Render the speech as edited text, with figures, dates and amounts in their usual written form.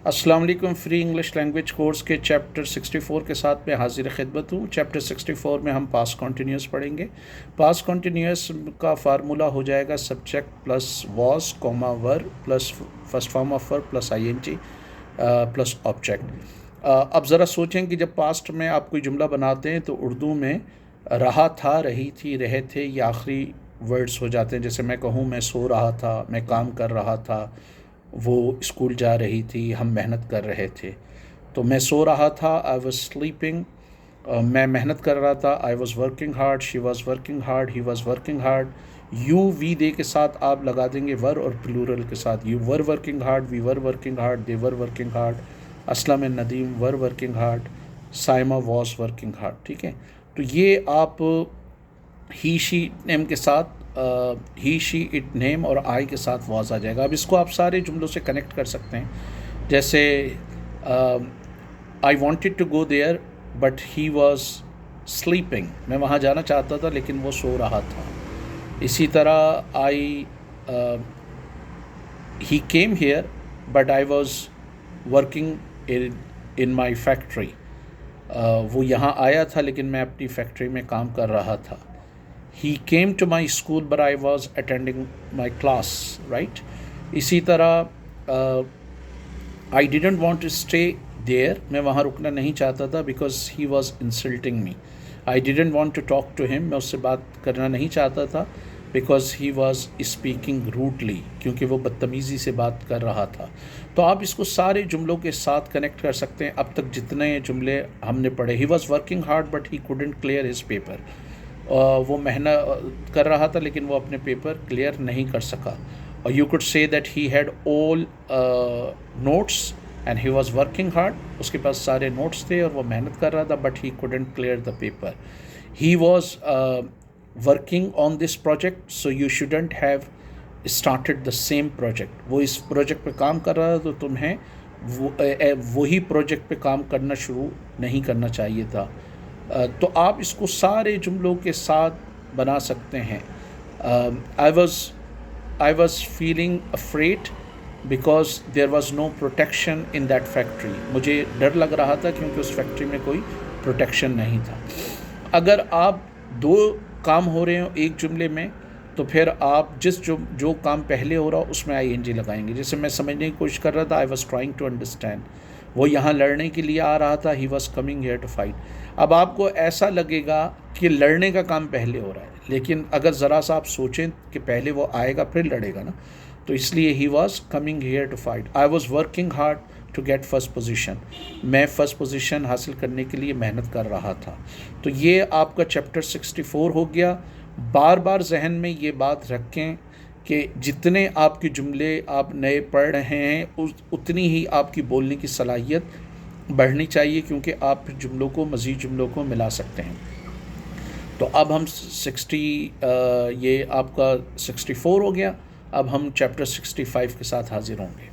अस्सलाम वालेकुम। Free English language course के चैप्टर 64 के साथ मैं हाजिर खिदमत हूँ। चैप्टर 64 में हम पास्ट कॉन्टीन्यूस पढ़ेंगे। पास्ट कॉन्टीन्यूस का फार्मूला हो जाएगा subject plus was comma were plus first form of verb plus ING plus object. अब ज़रा सोचें कि जब पास्ट में आप कोई जुमला बनाते हैं तो उर्दू में रहा था, रही थी, रहे थे, ये आखिरी वर्ड्स हो जाते हैं। जैसे मैं कहूँ मैं सो रहा था, मैं काम कर रहा था, वो स्कूल जा रही थी, हम मेहनत कर रहे थे। तो मैं सो रहा था, आई वॉज स्लीपिंग, मैं मेहनत कर रहा था, I was working hard, she was working hard, he was working hard. You we they के साथ आप लगा देंगे वर, और प्लूरल के साथ you were working hard, we were working hard, they were working hard, Aslam and Nadeem were working hard, Saima was working hard. ठीक है, तो ये आप ही शी नेम के साथ ही शी इट नेम और आई के साथ वॉज आ जाएगा। अब इसको आप सारे जुमलों से कनेक्ट कर सकते हैं। जैसे I wanted to go there but he was sleeping, मैं वहाँ जाना चाहता था लेकिन वो सो रहा था। इसी तरह I he came here but I was working in my factory, वो यहाँ आया था लेकिन मैं अपनी फैक्ट्री में काम कर रहा था। He came to my school but I was attending my class, right? इसी तरह I didn't want to stay there, मैं वहाँ रुकना नहीं चाहता था because he was insulting me. I didn't want to talk to him, मैं उससे बात करना नहीं चाहता था because he was speaking rudely, क्योंकि वो बदतमीज़ी से बात कर रहा था। तो आप इसको सारे जुमलों के साथ कनेक्ट कर सकते हैं। अब तक जितने जुमले हमने पढ़े, he was working hard but he couldn't clear his paper, वो मेहनत कर रहा था लेकिन वो अपने पेपर क्लियर नहीं कर सका। और you could say that he had all notes and he was working hard, उसके पास सारे नोट्स थे और वो मेहनत कर रहा था but he couldn't clear the paper. He was working on this project so you shouldn't have started the same project, वो इस प्रोजेक्ट पे काम कर रहा था तो तुम्हें वही प्रोजेक्ट पे काम करना शुरू नहीं करना चाहिए था। तो आप इसको सारे जुमलों के साथ बना सकते हैं। I was feeling afraid because there was no protection in that factory, मुझे डर लग रहा था क्योंकि उस फैक्ट्री में कोई प्रोटेक्शन नहीं था। अगर आप दो काम हो रहे हो एक जुमले में तो फिर आप जो काम पहले हो रहा हो उसमें आईएनजी लगाएंगे। जैसे मैं समझने की कोशिश कर रहा था, I was trying to understand, वो यहाँ लड़ने के लिए आ रहा था, he was coming here to fight. अब आपको ऐसा लगेगा कि लड़ने का काम पहले हो रहा है, लेकिन अगर ज़रा सा आप सोचें कि पहले वो आएगा फिर लड़ेगा ना, तो इसलिए he was coming here to fight. I was working hard to get first position, मैं फ़र्स्ट पोजीशन हासिल करने के लिए मेहनत कर रहा था। तो ये आपका चैप्टर 64 हो गया। बार बार जहन में ये बात रखें कि जितने आपके जुमले आप नए पढ़ रहे हैं उतनी ही आपकी बोलने की सलाहियत बढ़नी चाहिए, क्योंकि आप जुमलों को मज़ीद जुमलों को मिला सकते हैं। तो अब हम ये आपका 64 हो गया। अब हम चैप्टर 65 के साथ हाजिर होंगे।